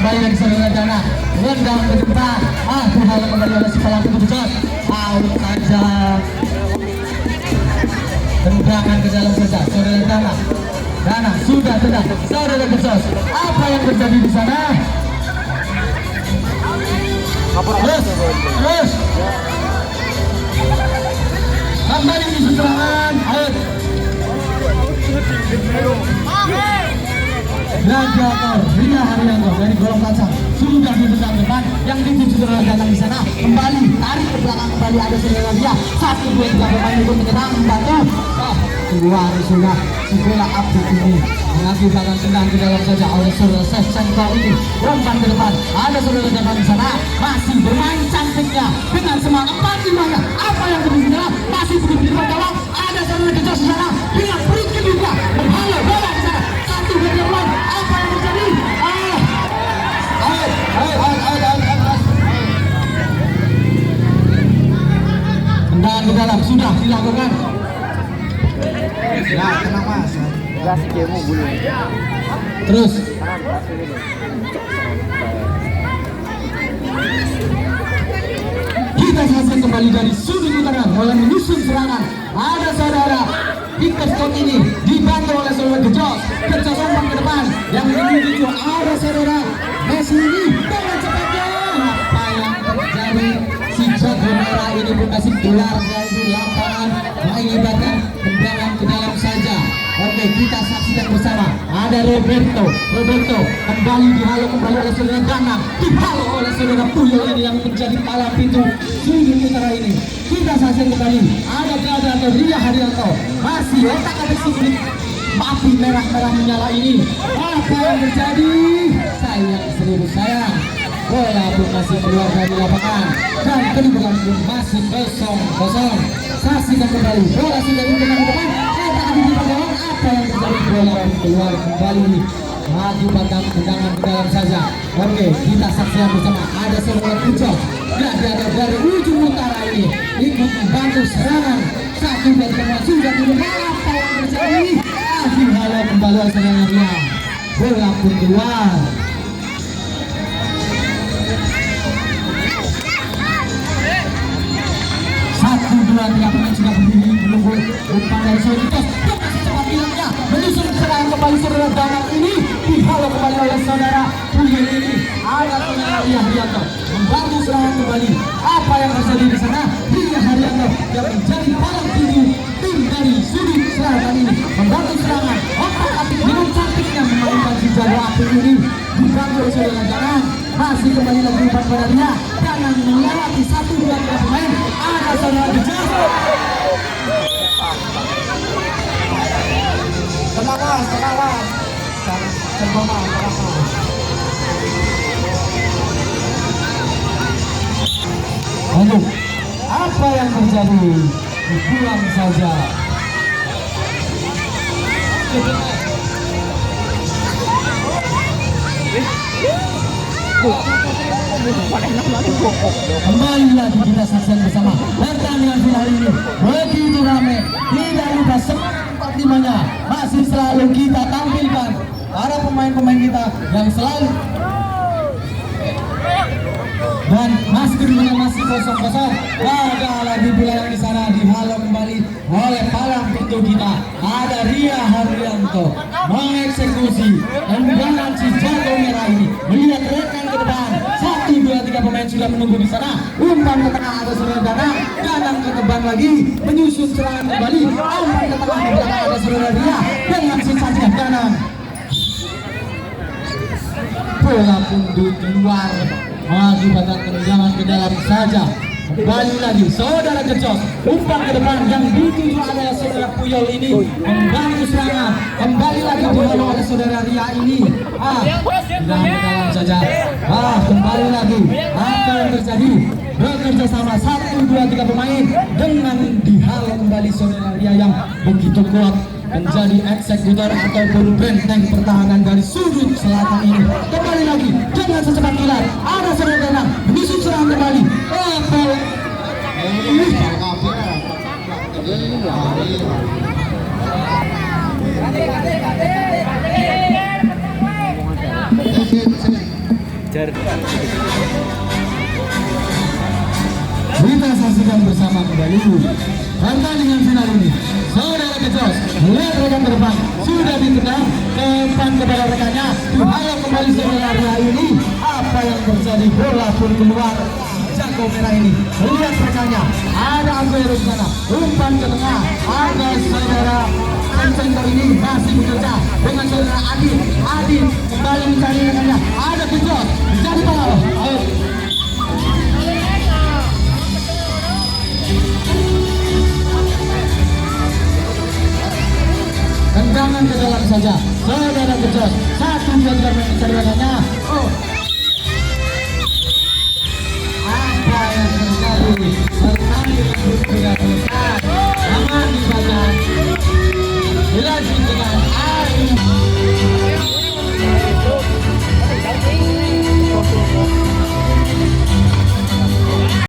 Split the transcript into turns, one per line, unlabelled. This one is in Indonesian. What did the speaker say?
kembali lagi saudara Dana. Rendang ke depan. Dihalau kembali oleh si pelaku Gejos. Out saja. Tendangan ke dalam saja saudara Dana. Dana sudah tendang saudara Gejos. Apa yang terjadi di sana? Terus kembali di serangan. Out. Gladiator Ria Haryanto dari Golong Kacang sudah di depan depan yang dituju saudara datang di sana, kembali tarik ke belakang, kembali ada saudara Ria 1, 2, 3 pemain itu menyerang membantu keluar sudah si bola update ini mengakibatkan tendang ke dalam saja oleh saudara Shevchenko ini. Umpan ke depan ada saudara datang di sana, masih bermain cantiknya dengan semangat gimana apa yang terjadi, masih begitu di bawah ada saudara Gejos di sana dengan perut kedua menghalau bola di sana 1, 2, 3 pemain. Apa yang terjadi? Tendangan ke dalam sudah dilakukan.
Ya, kenapa? Gas kemu bulu.
Terus kita saksikan kembali dari sudut utara mulai menyusun serangan. Ada saudara Victor Scott ini dibantu oleh saudara Gejos. Gejos umpan ke depan yang menuju ada saudara Messi ini dengan cepatnya. Apa yang terjadi? Si jago merah ini pun masih keluar dari lapangan mengibatkan tendangan ke dalam saja. Oke, kita saksikan bersama. Ada Roberto kembali dihalau kembali oleh saudara Dana, dihalau oleh saudara Puyol ini yang menjadi kepala pintu sudut utara ini. Kita saksikan kembali. Ada Gladiator Ria Haryanto masih otak-atik sedikit api merah-merah menyala ini. Apa yang terjadi? Sayang seluruh sayang. Bola pun masih keluar dari lapangan dan kedudukan pun masih kosong. Saksikan kembali. Bola sudah diberikan ke depan. Otak-atik di bawah. Apa yang terjadi? Bola pun keluar kembali. Mengakibatkan tendangan ke dalam saja. Oke, kita saksikan bersama. Ada saudara Gejos Gladiator dari ujung utara ini ikut membantu serangan. 1, 2, 3 sudah diberikan. Apa yang terjadi? Dihalau kembali oleh saudara Ria. Bola pun keluar. 1, 2, 3 pemain sudah berdiri menunggu umpan dari saudara Gejos. Cepat hilangnya menyusun serangan kembali saudara Dana ini dihalau kembali oleh saudara Puyol ini. Ada saudara Ria Haryanto membantu serangan kembali. Apa yang terjadi di sana? Ria Haryanto yang menjadi palang tinggi tim dari sudut selatan ini membantu serangan. Otak-atik dengan cantiknya memainkan si jago api ini dibantu oleh saudara Dana. Masih kembali lagi umpan pada Ria dengan melewati 1, 2, 3 pemain. Ada saudara Gejos.
Tenang.
Lalu apa yang terjadi? Dipulang saja. Kembali lagi kita saksikan bersama pertandingan final ini begitu ramai. Tidak lupa semangat 45-nya masih selalu kita tampilkan para pemain-pemain kita yang selalu dan maskernya masih kosong. Ada lagi pula yang di sana dihalau kembali oleh palang pintu kita. Ada Ria Haryanto mengeksekusi tendangan si jago merah ini. Melihat rekan ke depan 1, 2, 3 pemain sudah menunggu di sana. Umpan ke tengah ada saudara Danang ke depan lagi menyusun serangan kembali. Umpan ke tengah di belakang ada saudara Ria dengan sensasi Danang. Bola pun keluar mengakibatkan tendangan ke dalam saja. Kembali lagi saudara Gejos, umpan ke depan yang dituju adalah saudara Puyol ini membantu serangan. Kembali lagi dihalau oleh saudara Ria ini. Tendangan ke dalam saja. Kembali lagi. Apa yang terjadi? Bekerja sama 1, 2, 3 pemain dengan dihalau kembali saudara Ria yang begitu kuat menjadi eksekutor ataupun benteng pertahanan dari sudut selatan ini. Kembali lagi dengan secepat kilat ada saudara Danang menyusun serangan kembali. Kita saksikan bersama kembali pertandingan final ini. Saudara Gejos, melihat rekan terdepan sudah ditendang ke depan kepada rekannya. Dihalau kembali saudara area ini. Apa yang terjadi? Bola pun keluar. Jago merah ini melihat rekannya. Ada Aguero di sana. Umpan ke tengah. Ada saudara center ini masih bekerja dengan saudara Adi. Adi kembali mencari rekannya. Ada Gejos. Jadi bola. Tendangan ke dalam saja. Saudara Gejos. Satu jam mencari rekannya.